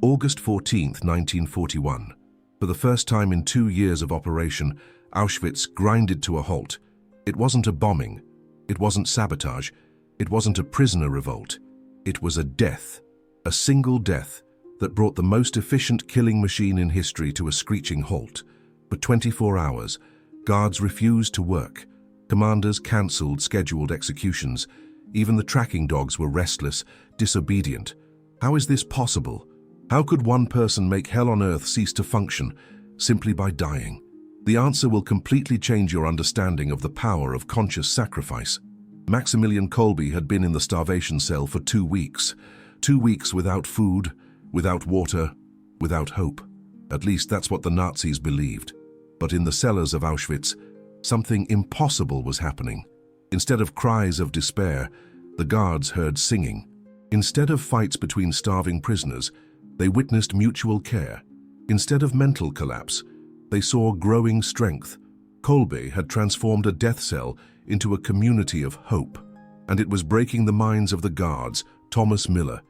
August 14, 1941. For the first time in 2 years of operation, Auschwitz grinded to a halt. It wasn't a bombing. It wasn't sabotage. It wasn't a prisoner revolt. It was a death, a single death that brought the most efficient killing machine in history to a screeching halt. For 24 hours, guards refused to work. Commanders cancelled scheduled executions. Even the tracking dogs were restless, disobedient. How is this possible? How could one person make hell on earth cease to function simply by dying? The answer will completely change your understanding of the power of conscious sacrifice. Maximilian Kolbe had been in the starvation cell for 2 weeks. 2 weeks without food, without water, without hope. At least that's what the Nazis believed. But in the cellars of Auschwitz, something impossible was happening. Instead of cries of despair, the guards heard singing. Instead of fights between starving prisoners, they witnessed mutual care. Instead of mental collapse, they saw growing strength. Kolbe had transformed a death cell into a community of hope, and it was breaking the minds of the guards. Thomas Miller,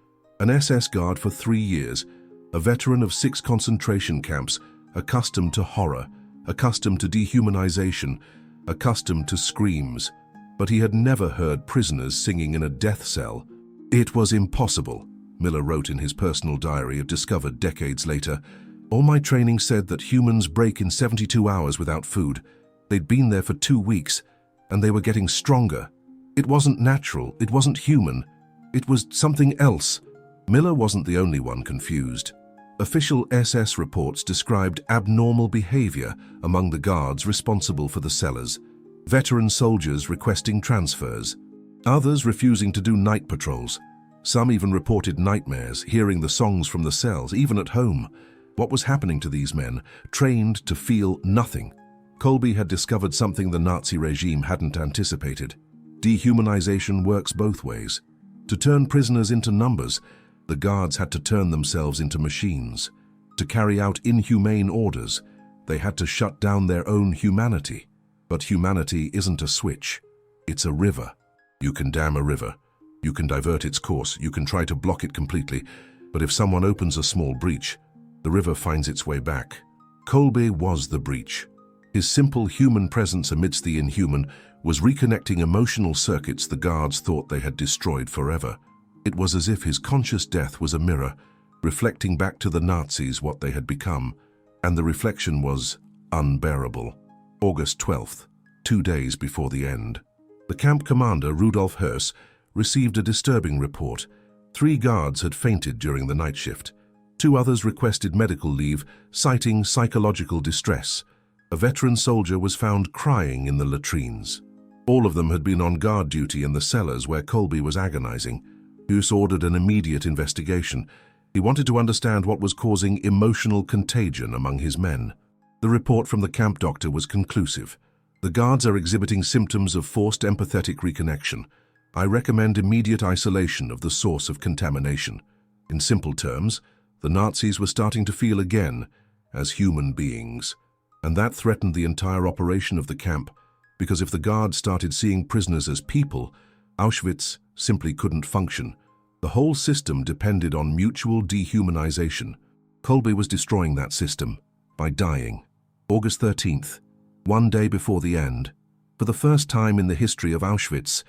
an SS guard for 3 years, a veteran of 6 concentration camps, accustomed to horror, accustomed to dehumanization, accustomed to screams, but he had never heard prisoners singing in a death cell. It was impossible, Miller wrote in his personal diary, discovered decades later. All my training said that humans break in 72 hours without food. They'd been there for 2 weeks, and they were getting stronger. It wasn't natural, it wasn't human, it was something else. Miller wasn't the only one confused. Official SS reports described abnormal behavior among the guards responsible for the cellars. Veteran soldiers requesting transfers. Others refusing to do night patrols. Some even reported nightmares, hearing the songs from the cells, even at home. What was happening to these men, trained to feel nothing? Kolbe had discovered something the Nazi regime hadn't anticipated. Dehumanization works both ways. To turn prisoners into numbers, the guards had to turn themselves into machines. To carry out inhumane orders, they had to shut down their own humanity. But humanity isn't a switch. It's a river. You can dam a river. You can divert its course. You can try to block it completely. But if someone opens a small breach, the river finds its way back. Kolbe was the breach. His simple human presence amidst the inhuman was reconnecting emotional circuits the guards thought they had destroyed forever. It was as if his conscious death was a mirror, reflecting back to the Nazis what they had become, and the reflection was unbearable. August 12th, 2 days before the end. The camp commander, Rudolf Höss, received a disturbing report. 3 guards had fainted during the night shift. 2 others requested medical leave, citing psychological distress. A veteran soldier was found crying in the latrines. All of them had been on guard duty in the cellars where Kolbe was agonizing. Höss ordered an immediate investigation. He wanted to understand what was causing emotional contagion among his men. The report from the camp doctor was conclusive. The guards are exhibiting symptoms of forced empathetic reconnection. I recommend immediate isolation of the source of contamination. In simple terms, the Nazis were starting to feel again as human beings. And that threatened the entire operation of the camp, because if the guards started seeing prisoners as people, Auschwitz simply couldn't function. The whole system depended on mutual dehumanization. Kolbe was destroying that system by dying. August 13th, 1 day before the end. For the first time in the history of Auschwitz,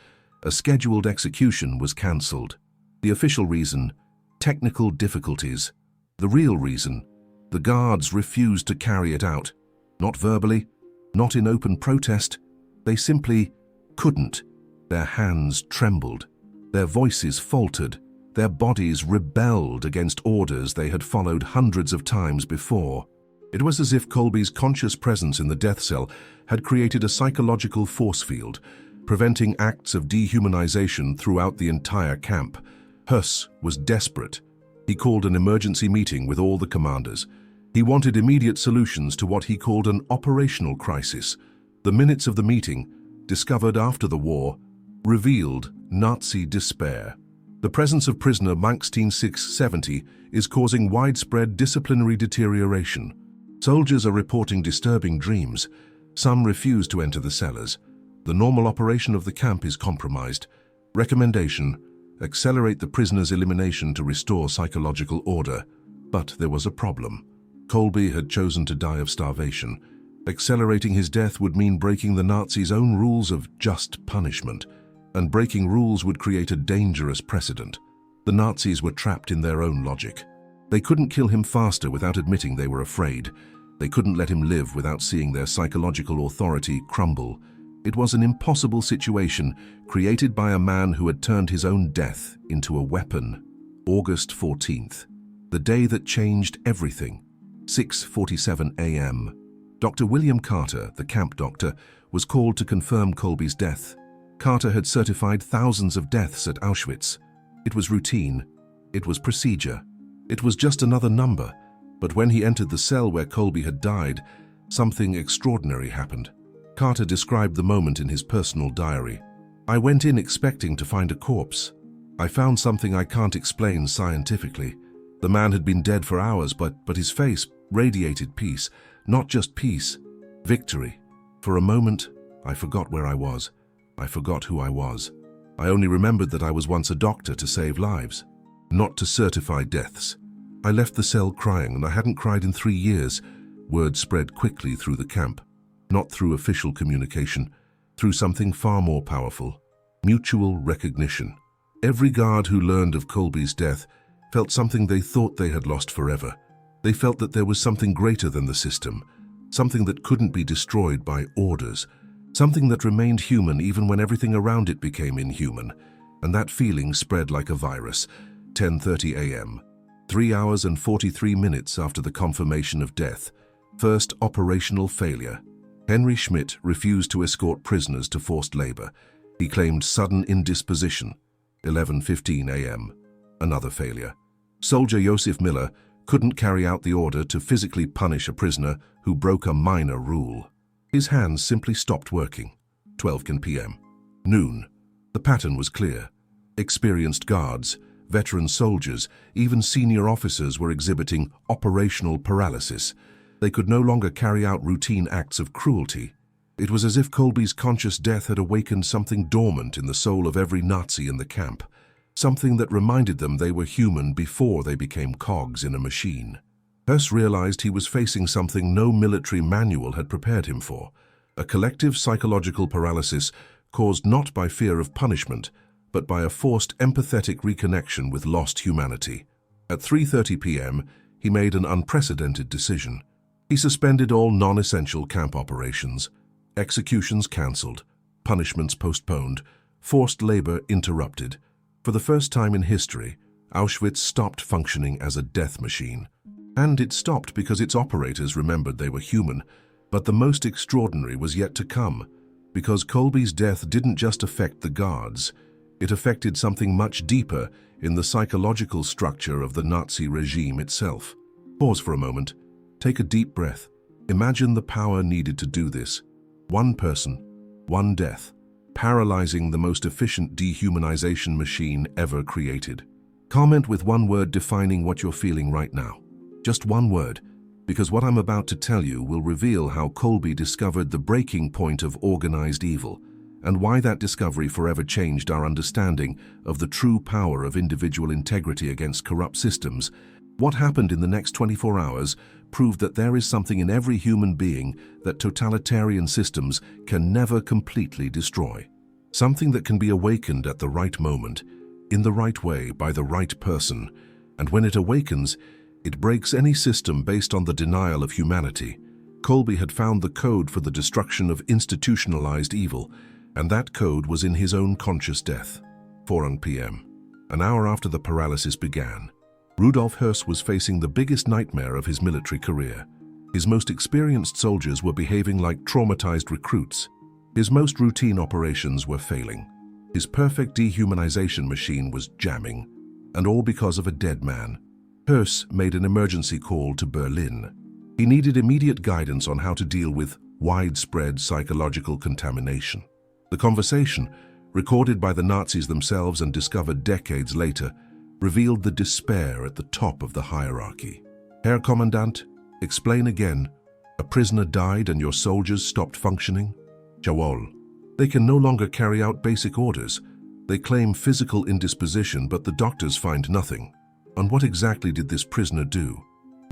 a scheduled execution was cancelled. The official reason, technical difficulties. The real reason, the guards refused to carry it out. Not verbally, not in open protest. They simply couldn't. Their hands trembled. Their voices faltered. Their bodies rebelled against orders they had followed hundreds of times before. It was as if Kolbe's conscious presence in the death cell had created a psychological force field, preventing acts of dehumanization throughout the entire camp. Höss was desperate. He called an emergency meeting with all the commanders. He wanted immediate solutions to what he called an operational crisis. The minutes of the meeting, discovered after the war, revealed Nazi despair. The presence of prisoner Maximilian 670 is causing widespread disciplinary deterioration. Soldiers are reporting disturbing dreams. Some refuse to enter the cellars. The normal operation of the camp is compromised. Recommendation: accelerate the prisoners' elimination to restore psychological order. But there was a problem. Kolbe had chosen to die of starvation. Accelerating his death would mean breaking the Nazis' own rules of just punishment, and breaking rules would create a dangerous precedent. The Nazis were trapped in their own logic. They couldn't kill him faster without admitting they were afraid. They couldn't let him live without seeing their psychological authority crumble. It was an impossible situation created by a man who had turned his own death into a weapon. August 14th, the day that changed everything. 6:47 a.m. Dr. William Carter, the camp doctor, was called to confirm Kolbe's death. Carter had certified thousands of deaths at Auschwitz. It was routine. It was procedure. It was just another number. But when he entered the cell where Kolbe had died, something extraordinary happened. Carter described the moment in his personal diary. "I went in expecting to find a corpse. I found something I can't explain scientifically. The man had been dead for hours, but his face radiated peace. Not just peace, victory. For a moment, I forgot where I was. I forgot who I was. I only remembered that I was once a doctor to save lives, not to certify deaths. I left the cell crying, and I hadn't cried in 3 years. Word spread quickly through the camp, not through official communication, through something far more powerful, mutual recognition. Every guard who learned of Kolbe's death felt something they thought they had lost forever. They felt that there was something greater than the system, something that couldn't be destroyed by orders, something that remained human even when everything around it became inhuman. And that feeling spread like a virus. 10:30 a.m., 3 hours and 43 minutes after the confirmation of death. First operational failure. Henry Schmidt refused to escort prisoners to forced labor. He claimed sudden indisposition. 11:15 a.m., another failure. Soldier Josef Miller couldn't carry out the order to physically punish a prisoner who broke a minor rule. His hands simply stopped working. 12 p.m. Noon. The pattern was clear. Experienced guards, veteran soldiers, even senior officers were exhibiting operational paralysis. They could no longer carry out routine acts of cruelty. It was as if Kolbe's conscious death had awakened something dormant in the soul of every Nazi in the camp, something that reminded them they were human before they became cogs in a machine. Höss realized he was facing something no military manual had prepared him for, a collective psychological paralysis caused not by fear of punishment, but by a forced empathetic reconnection with lost humanity. At 3:30 p.m., he made an unprecedented decision. He suspended all non-essential camp operations, executions cancelled, punishments postponed, forced labor interrupted. For the first time in history, Auschwitz stopped functioning as a death machine. And it stopped because its operators remembered they were human. But the most extraordinary was yet to come, because Kolbe's death didn't just affect the guards. It affected something much deeper in the psychological structure of the Nazi regime itself. Pause for a moment. Take a deep breath. Imagine the power needed to do this. One person, one death, paralyzing the most efficient dehumanization machine ever created. Comment with one word defining what you're feeling right now. Just one word, because what I'm about to tell you will reveal how Kolbe discovered the breaking point of organized evil, and why that discovery forever changed our understanding of the true power of individual integrity against corrupt systems. What happened in the next 24 hours proved that there is something in every human being that totalitarian systems can never completely destroy. Something that can be awakened at the right moment, in the right way, by the right person. And when it awakens, it breaks any system based on the denial of humanity. Kolbe had found the code for the destruction of institutionalized evil, and that code was in his own conscious death. 4 p.m., an hour after the paralysis began. Rudolf Höss was facing the biggest nightmare of his military career. His most experienced soldiers were behaving like traumatized recruits. His most routine operations were failing. His perfect dehumanization machine was jamming, and all because of a dead man. Höss made an emergency call to Berlin. He needed immediate guidance on how to deal with widespread psychological contamination. The conversation, recorded by the Nazis themselves and discovered decades later, revealed the despair at the top of the hierarchy. Herr Kommandant, explain again. A prisoner died and your soldiers stopped functioning? Jawohl. They can no longer carry out basic orders. They claim physical indisposition, but the doctors find nothing. And what exactly did this prisoner do?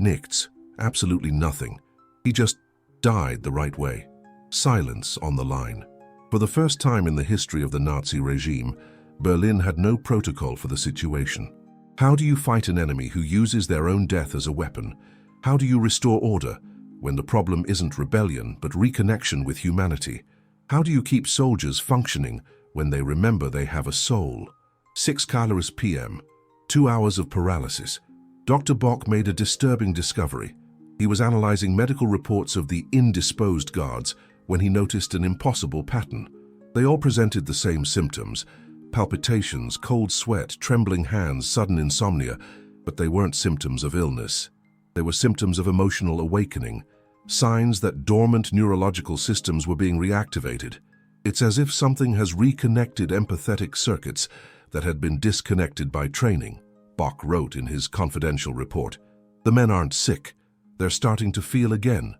Nichts. Absolutely nothing. He just died the right way. Silence on the line. For the first time in the history of the Nazi regime, Berlin had no protocol for the situation. How do you fight an enemy who uses their own death as a weapon? How do you restore order when the problem isn't rebellion but reconnection with humanity? How do you keep soldiers functioning when they remember they have a soul? 6 calories p.m., 2 hours of paralysis. Dr. Bock made a disturbing discovery. He was analyzing medical reports of the indisposed guards when he noticed an impossible pattern. They all presented the same symptoms: palpitations, cold sweat, trembling hands, sudden insomnia, but they weren't symptoms of illness. They were symptoms of emotional awakening, signs that dormant neurological systems were being reactivated. It's as if something has reconnected empathetic circuits that had been disconnected by training, Bock wrote in his confidential report. The men aren't sick. They're starting to feel again.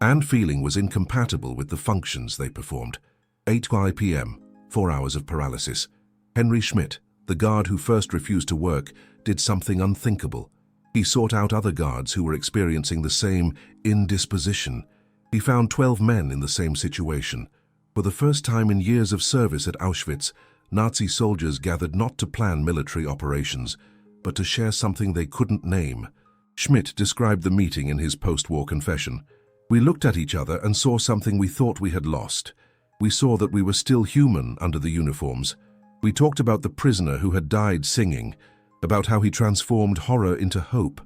And feeling was incompatible with the functions they performed. 8 p.m., 4 hours of paralysis. Henry Schmidt, the guard who first refused to work, did something unthinkable. He sought out other guards who were experiencing the same indisposition. He found 12 men in the same situation. For the first time in years of service at Auschwitz, Nazi soldiers gathered not to plan military operations, but to share something they couldn't name. Schmidt described the meeting in his post-war confession. We looked at each other and saw something we thought we had lost. We saw that we were still human under the uniforms. We talked about the prisoner who had died singing, about how he transformed horror into hope,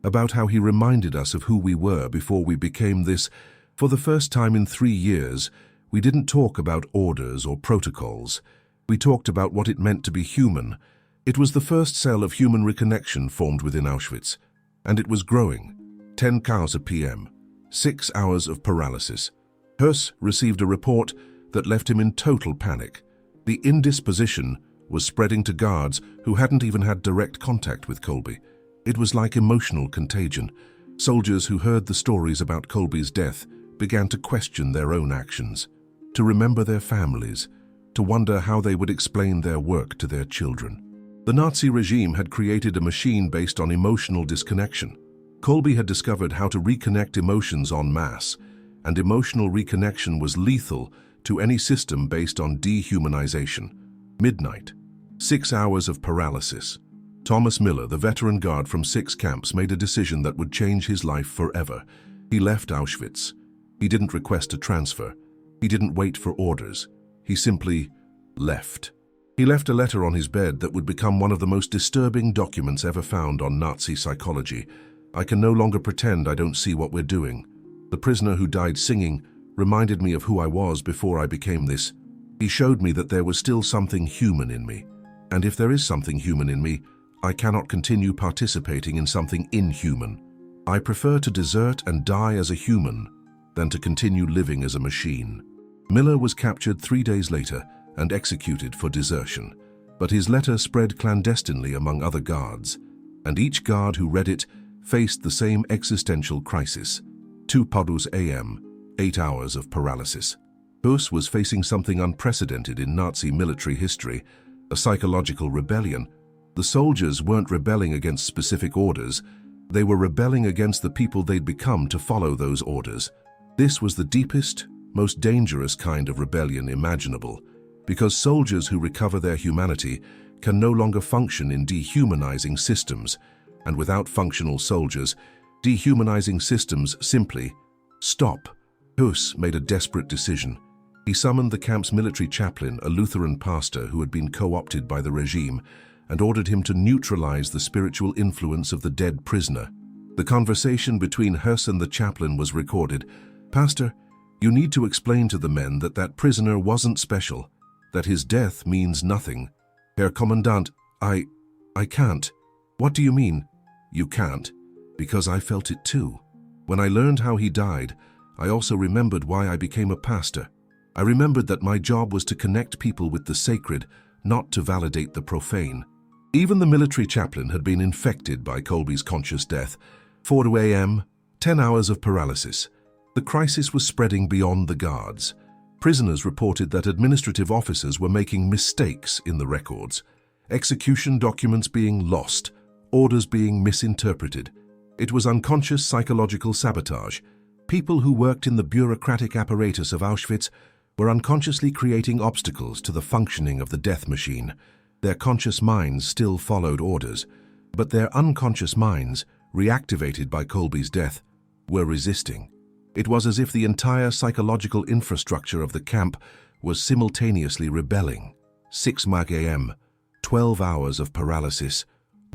about how he reminded us of who we were before we became this. For the first time in 3 years, we didn't talk about orders or protocols. We talked about what it meant to be human. It was the first cell of human reconnection formed within Auschwitz. And it was growing. 10 cows p.m., 6 hours of paralysis. Höss received a report that left him in total panic. The indisposition was spreading to guards who hadn't even had direct contact with Kolbe. It was like emotional contagion. Soldiers who heard the stories about Kolbe's death began to question their own actions, to remember their families, to wonder how they would explain their work to their children. The Nazi regime had created a machine based on emotional disconnection. Kolbe had discovered how to reconnect emotions en masse, and emotional reconnection was lethal to any system based on dehumanization. Midnight. 6 hours of paralysis. Thomas Miller, the veteran guard from 6 camps, made a decision that would change his life forever. He left Auschwitz. He didn't request a transfer. He didn't wait for orders. He simply left. He left a letter on his bed that would become one of the most disturbing documents ever found on Nazi psychology. I can no longer pretend I don't see what we're doing. The prisoner who died singing reminded me of who I was before I became this. He showed me that there was still something human in me. And if there is something human in me, I cannot continue participating in something inhuman. I prefer to desert and die as a human than to continue living as a machine. Miller was captured 3 days later and executed for desertion, but his letter spread clandestinely among other guards, and each guard who read it faced the same existential crisis. 2 a.m., 8 hours of paralysis. Höss was facing something unprecedented in Nazi military history, a psychological rebellion. The soldiers weren't rebelling against specific orders, they were rebelling against the people they'd become to follow those orders. This was the deepest, most dangerous kind of rebellion imaginable, because soldiers who recover their humanity can no longer function in dehumanizing systems, and without functional soldiers, dehumanizing systems simply stop. Höss made a desperate decision. He summoned the camp's military chaplain, a Lutheran pastor who had been co-opted by the regime, and ordered him to neutralize the spiritual influence of the dead prisoner. The conversation between Höss and the chaplain was recorded. "Pastor, you need to explain to the men that that prisoner wasn't special, that his death means nothing." "Herr Kommandant, I can't." "What do you mean, you can't?" "Because I felt it too. When I learned how he died, I also remembered why I became a pastor. I remembered that my job was to connect people with the sacred, not to validate the profane." Even the military chaplain had been infected by Kolbe's conscious death. 4 a.m., 10 hours of paralysis. The crisis was spreading beyond the guards. Prisoners reported that administrative officers were making mistakes in the records, execution documents being lost, orders being misinterpreted. It was unconscious psychological sabotage. People who worked in the bureaucratic apparatus of Auschwitz were unconsciously creating obstacles to the functioning of the death machine. Their conscious minds still followed orders, but their unconscious minds, reactivated by Kolbe's death, were resisting. It was as if the entire psychological infrastructure of the camp was simultaneously rebelling. 6 a.m., 12 hours of paralysis,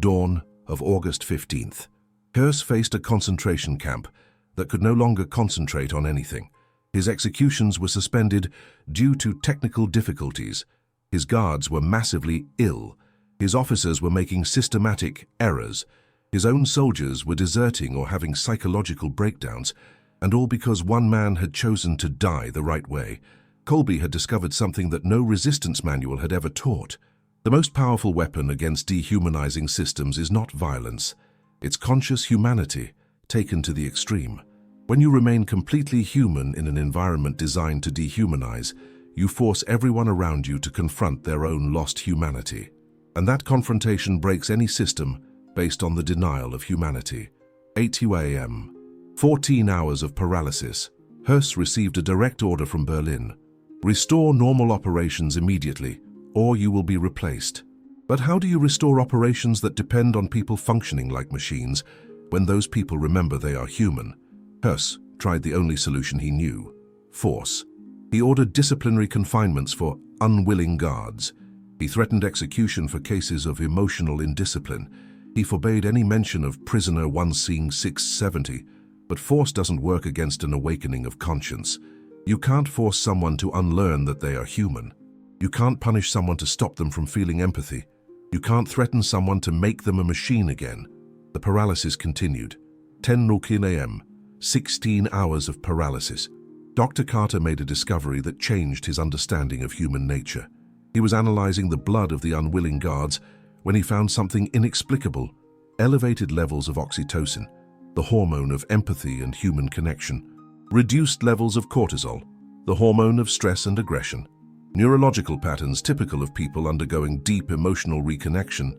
dawn of August 15th. Höss faced a concentration camp that could no longer concentrate on anything. His executions were suspended due to technical difficulties. His guards were massively ill. His officers were making systematic errors. His own soldiers were deserting or having psychological breakdowns, and all because one man had chosen to die the right way. Kolbe had discovered something that no resistance manual had ever taught. The most powerful weapon against dehumanizing systems is not violence. It's conscious humanity, taken to the extreme. When you remain completely human in an environment designed to dehumanize, you force everyone around you to confront their own lost humanity. And that confrontation breaks any system based on the denial of humanity. 8 a.m. 14 hours of paralysis. Höss received a direct order from Berlin. Restore normal operations immediately, or you will be replaced. But how do you restore operations that depend on people functioning like machines when those people remember they are human? Höss tried the only solution he knew: force. He ordered disciplinary confinements for unwilling guards. He threatened execution for cases of emotional indiscipline. He forbade any mention of prisoner 1C670, but force doesn't work against an awakening of conscience. You can't force someone to unlearn that they are human. You can't punish someone to stop them from feeling empathy. You can't threaten someone to make them a machine again. The paralysis continued. 10 a.m., 16 hours of paralysis. Dr. Carter made a discovery that changed his understanding of human nature. He was analyzing the blood of the unwilling guards when he found something inexplicable: elevated levels of oxytocin, the hormone of empathy and human connection, reduced levels of cortisol, the hormone of stress and aggression, neurological patterns typical of people undergoing deep emotional reconnection.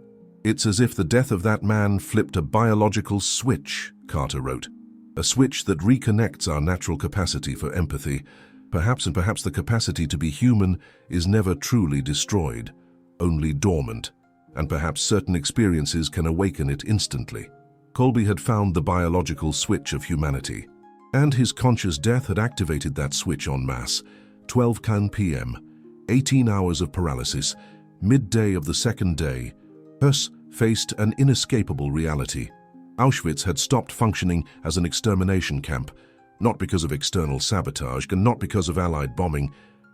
It's as if the death of that man flipped a biological switch, Carter wrote. A switch that reconnects our natural capacity for empathy. Perhaps the capacity to be human is never truly destroyed, only dormant, and perhaps certain experiences can awaken it instantly. Kolbe had found the biological switch of humanity, and his conscious death had activated that switch en masse. 12 p.m., 18 hours of paralysis, midday of the second day. Höss faced an inescapable reality. Auschwitz had stopped functioning as an extermination camp, not because of external sabotage and not because of Allied bombing,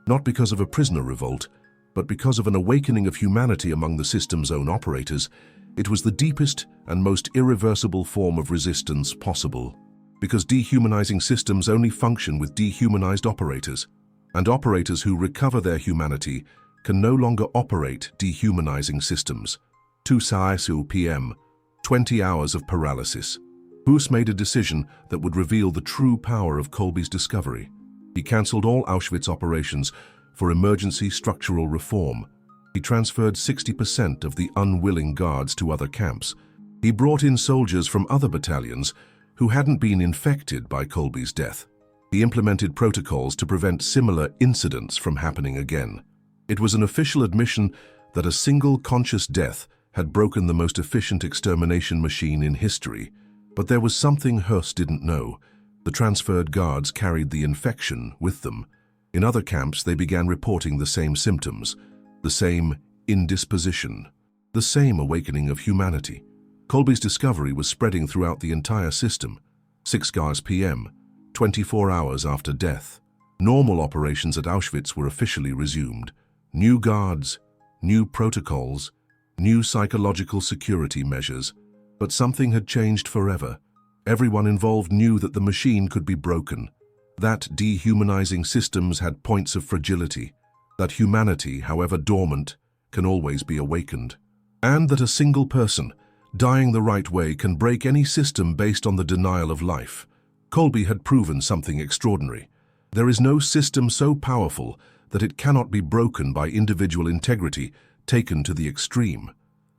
not because of a prisoner revolt, but because of an awakening of humanity among the system's own operators. It was the deepest and most irreversible form of resistance possible, because dehumanizing systems only function with dehumanized operators, and operators who recover their humanity can no longer operate dehumanizing systems. 2 p.m., 20 hours of paralysis. Höss made a decision that would reveal the true power of Kolbe's discovery. He cancelled all Auschwitz operations for emergency structural reform. He transferred 60% of the unwilling guards to other camps. He brought in soldiers from other battalions who hadn't been infected by Kolbe's death. He implemented protocols to prevent similar incidents from happening again. It was an official admission that a single conscious death had broken the most efficient extermination machine in history. But there was something Höss didn't know. The transferred guards carried the infection with them. In other camps, they began reporting the same symptoms, the same indisposition, the same awakening of humanity. Kolbe's discovery was spreading throughout the entire system. 6 p.m., 24 hours after death. Normal operations at Auschwitz were officially resumed. New guards, new protocols, new psychological security measures. But something had changed forever. Everyone involved knew that the machine could be broken, that dehumanizing systems had points of fragility, that humanity, however dormant, can always be awakened, and that a single person, dying the right way, can break any system based on the denial of life. Kolbe had proven something extraordinary. There is no system so powerful that it cannot be broken by individual integrity taken to the extreme.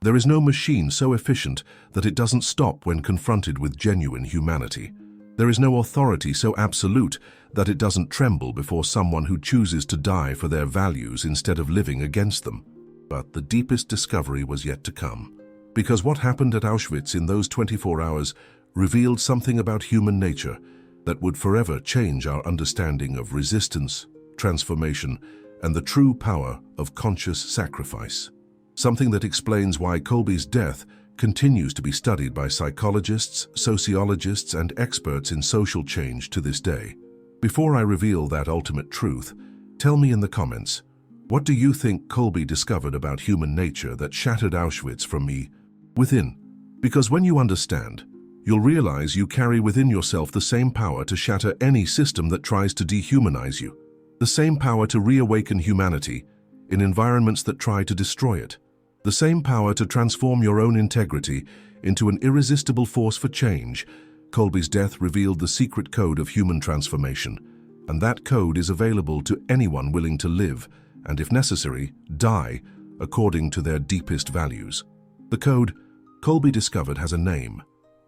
There is no machine so efficient that it doesn't stop when confronted with genuine humanity. There is no authority so absolute that it doesn't tremble before someone who chooses to die for their values instead of living against them. But the deepest discovery was yet to come. Because what happened at Auschwitz in those 24 hours revealed something about human nature that would forever change our understanding of resistance, transformation, and the true power of conscious sacrifice. Something that explains why Kolbe's death continues to be studied by psychologists, sociologists, and experts in social change to this day. Before I reveal that ultimate truth, tell me in the comments, what do you think Kolbe discovered about human nature that shattered Auschwitz from me within? Because when you understand, you'll realize you carry within yourself the same power to shatter any system that tries to dehumanize you. The same power to reawaken humanity in environments that try to destroy it. The same power to transform your own integrity into an irresistible force for change. Kolbe's death revealed the secret code of human transformation, and that code is available to anyone willing to live, and if necessary, die, according to their deepest values. The code Kolbe discovered has a name: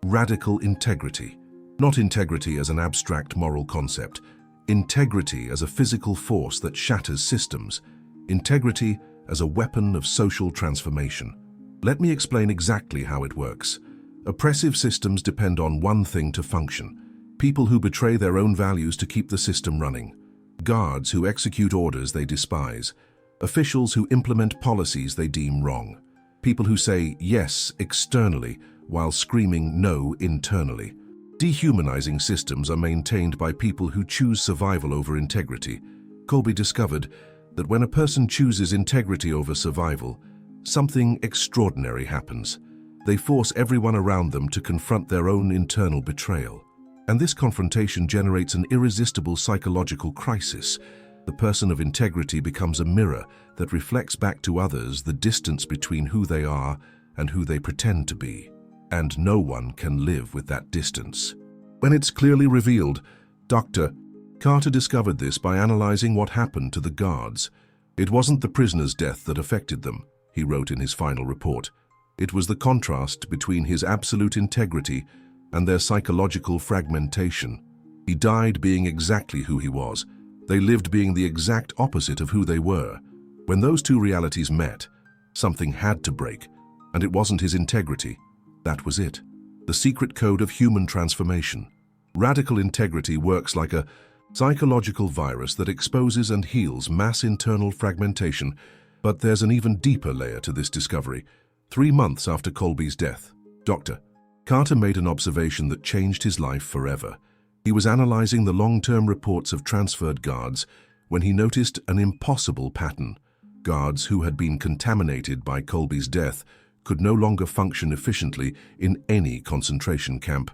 radical integrity. Not integrity as an abstract moral concept, integrity as a physical force that shatters systems, integrity as a weapon of social transformation. Let me explain exactly how it works. Oppressive systems depend on one thing to function: people who betray their own values to keep the system running, guards who execute orders they despise, officials who implement policies they deem wrong, people who say yes externally while screaming no internally. Dehumanizing systems are maintained by people who choose survival over integrity. Kolbe discovered that when a person chooses integrity over survival, something extraordinary happens. They force everyone around them to confront their own internal betrayal. And this confrontation generates an irresistible psychological crisis. The person of integrity becomes a mirror that reflects back to others the distance between who they are and who they pretend to be. And no one can live with that distance. When it's clearly revealed, Dr. Carter discovered this by analyzing what happened to the guards. It wasn't the prisoner's death that affected them, he wrote in his final report. It was the contrast between his absolute integrity and their psychological fragmentation. He died being exactly who he was. They lived being the exact opposite of who they were. When those two realities met, something had to break, and it wasn't his integrity. That was it. The secret code of human transformation. Radical integrity works like a psychological virus that exposes and heals mass internal fragmentation. But there's an even deeper layer to this discovery. 3 months after Kolbe's death, Dr. Carter made an observation that changed his life forever. He was analyzing the long-term reports of transferred guards when he noticed an impossible pattern. Guards who had been contaminated by Kolbe's death could no longer function efficiently in any concentration camp.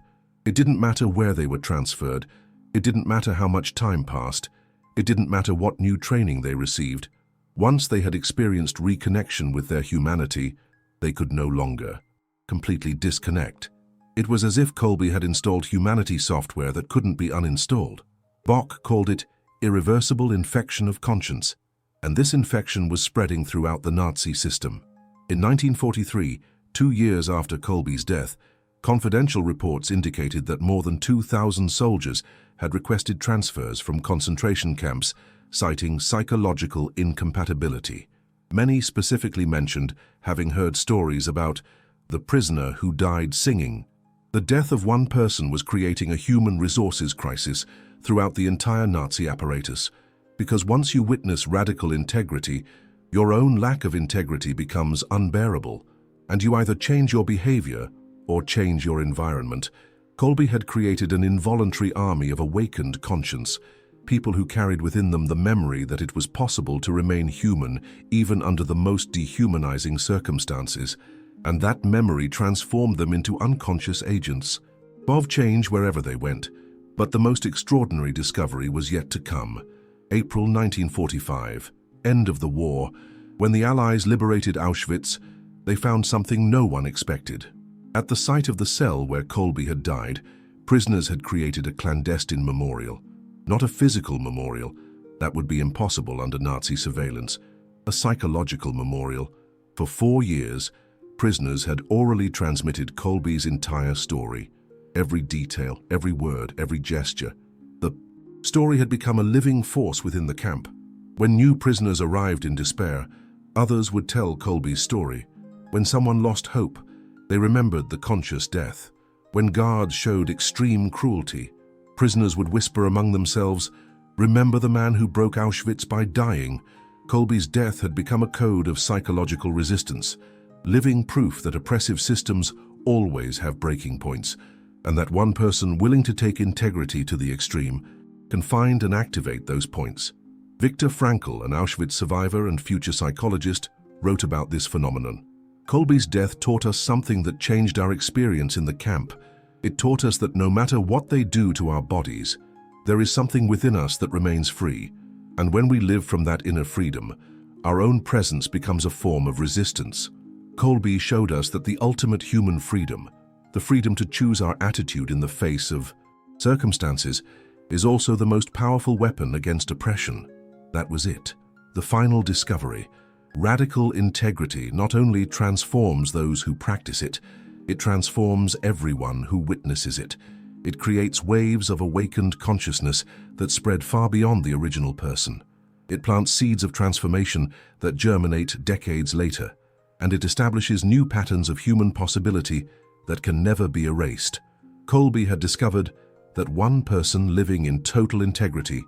It didn't matter where they were transferred. It didn't matter how much time passed. It didn't matter what new training they received. Once they had experienced reconnection with their humanity, they could no longer completely disconnect. It was as if Kolbe had installed humanity software that couldn't be uninstalled. Bock called it irreversible infection of conscience, and this infection was spreading throughout the Nazi system. In 1943, 2 years after Kolbe's death, confidential reports indicated that more than 2,000 soldiers had requested transfers from concentration camps, citing psychological incompatibility. Many specifically mentioned having heard stories about the prisoner who died singing. The death of one person was creating a human resources crisis throughout the entire Nazi apparatus, because once you witness radical integrity, your own lack of integrity becomes unbearable, and you either change your behavior or change your environment. Kolbe had created an involuntary army of awakened conscience, people who carried within them the memory that it was possible to remain human even under the most dehumanizing circumstances, and that memory transformed them into unconscious agents of change wherever they went. But the most extraordinary discovery was yet to come. April 1945, end of the war. When the Allies liberated Auschwitz, they found something no one expected. At the site of the cell where Kolbe had died, prisoners had created a clandestine memorial. Not a physical memorial, that would be impossible under Nazi surveillance, a psychological memorial. For 4 years, prisoners had orally transmitted Kolbe's entire story. Every detail, every word, every gesture. The story had become a living force within the camp. When new prisoners arrived in despair, others would tell Kolbe's story. When someone lost hope, they remembered the conscious death. When guards showed extreme cruelty, prisoners would whisper among themselves, "Remember the man who broke Auschwitz by dying." Kolbe's death had become a code of psychological resistance, living proof that oppressive systems always have breaking points, and that one person willing to take integrity to the extreme can find and activate those points. Viktor Frankl, an Auschwitz survivor and future psychologist, wrote about this phenomenon. Kolbe's death taught us something that changed our experience in the camp. It taught us that no matter what they do to our bodies, there is something within us that remains free. And when we live from that inner freedom, our own presence becomes a form of resistance. Kolbe showed us that the ultimate human freedom, the freedom to choose our attitude in the face of circumstances, is also the most powerful weapon against oppression. That was it, the final discovery. Radical integrity not only transforms those who practice it, it transforms everyone who witnesses it. It creates waves of awakened consciousness that spread far beyond the original person. It plants seeds of transformation that germinate decades later, and it establishes new patterns of human possibility that can never be erased. Kolbe had discovered that one person living in total integrity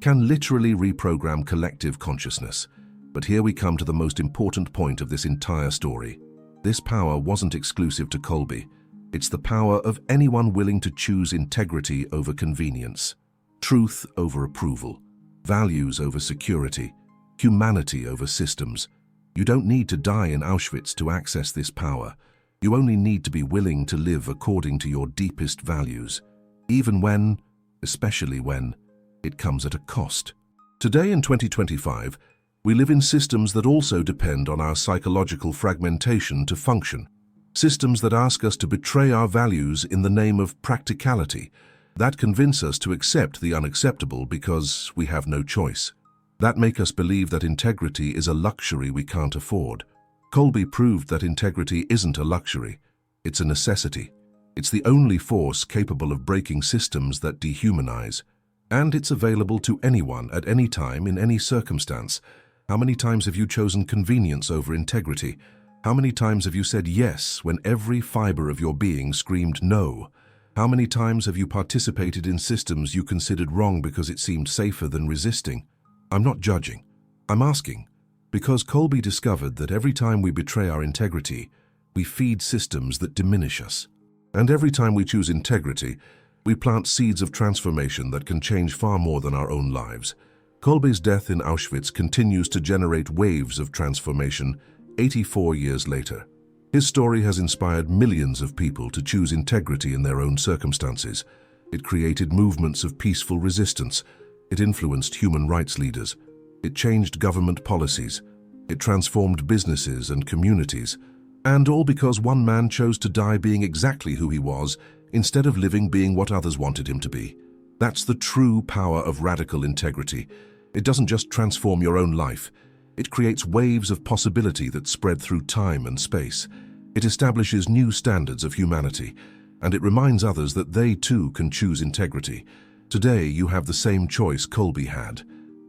can literally reprogram collective consciousness. But here we come to the most important point of this entire story. This power wasn't exclusive to Kolbe. It's the power of anyone willing to choose integrity over convenience, truth over approval, values over security, humanity over systems. You don't need to die in Auschwitz to access this power. You only need to be willing to live according to your deepest values, even when, especially when, it comes at a cost. Today in 2025, we live in systems that also depend on our psychological fragmentation to function. Systems that ask us to betray our values in the name of practicality, that convince us to accept the unacceptable because we have no choice, that make us believe that integrity is a luxury we can't afford. Kolbe proved that integrity isn't a luxury, it's a necessity. It's the only force capable of breaking systems that dehumanize, and it's available to anyone at any time in any circumstance. How many times have you chosen convenience over integrity? How many times have you said yes when every fiber of your being screamed no? How many times have you participated in systems you considered wrong because it seemed safer than resisting? I'm not judging. I'm asking. Because Kolbe discovered that every time we betray our integrity, we feed systems that diminish us. And every time we choose integrity, we plant seeds of transformation that can change far more than our own lives. Kolbe's death in Auschwitz continues to generate waves of transformation 84 years later. His story has inspired millions of people to choose integrity in their own circumstances. It created movements of peaceful resistance. It influenced human rights leaders. It changed government policies. It transformed businesses and communities. And all because one man chose to die being exactly who he was, instead of living being what others wanted him to be. That's the true power of radical integrity. It doesn't just transform your own life. It creates waves of possibility that spread through time and space. It establishes new standards of humanity, and it reminds others that they too can choose integrity. Today you have the same choice Kolbe had.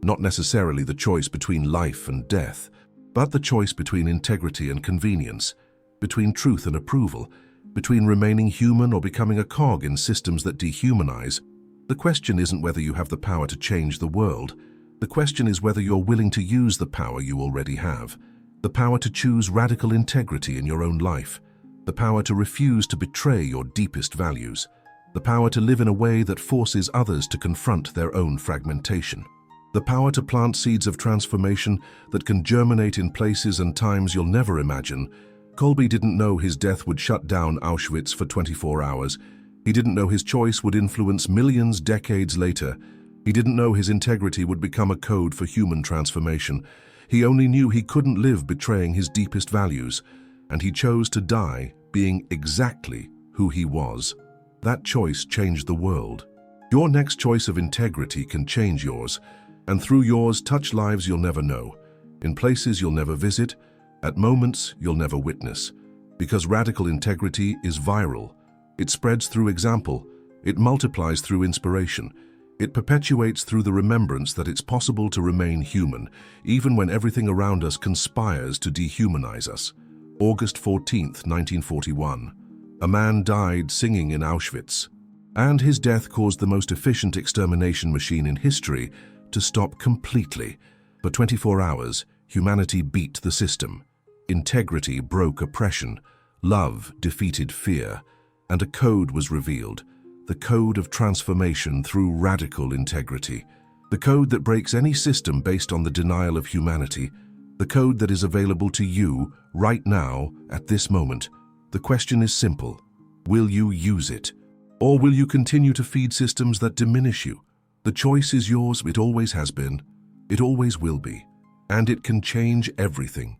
Not necessarily the choice between life and death, but the choice between integrity and convenience, between truth and approval, between remaining human or becoming a cog in systems that dehumanize. The question isn't whether you have the power to change the world. The question is whether you're willing to use the power you already have. The power to choose radical integrity in your own life. The power to refuse to betray your deepest values. The power to live in a way that forces others to confront their own fragmentation. The power to plant seeds of transformation that can germinate in places and times you'll never imagine. Kolbe didn't know his death would shut down Auschwitz for 24 hours. He didn't know his choice would influence millions decades later. He didn't know his integrity would become a code for human transformation. He only knew he couldn't live betraying his deepest values, and he chose to die being exactly who he was. That choice changed the world. Your next choice of integrity can change yours, and through yours touch lives you'll never know, in places you'll never visit, at moments you'll never witness. Because radical integrity is viral. It spreads through example. It multiplies through inspiration. It perpetuates through the remembrance that it's possible to remain human, even when everything around us conspires to dehumanize us. August 14th, 1941. A man died singing in Auschwitz, and his death caused the most efficient extermination machine in history to stop completely. For 24 hours, humanity beat the system. Integrity broke oppression, love defeated fear, and a code was revealed, the code of transformation through radical integrity. The code that breaks any system based on the denial of humanity, the code that is available to you right now, at this moment. The question is simple: will you use it? Or will you continue to feed systems that diminish you? The choice is yours. It always has been. It always will be. And it can change everything,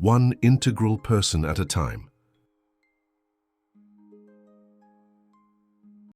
one integral person at a time.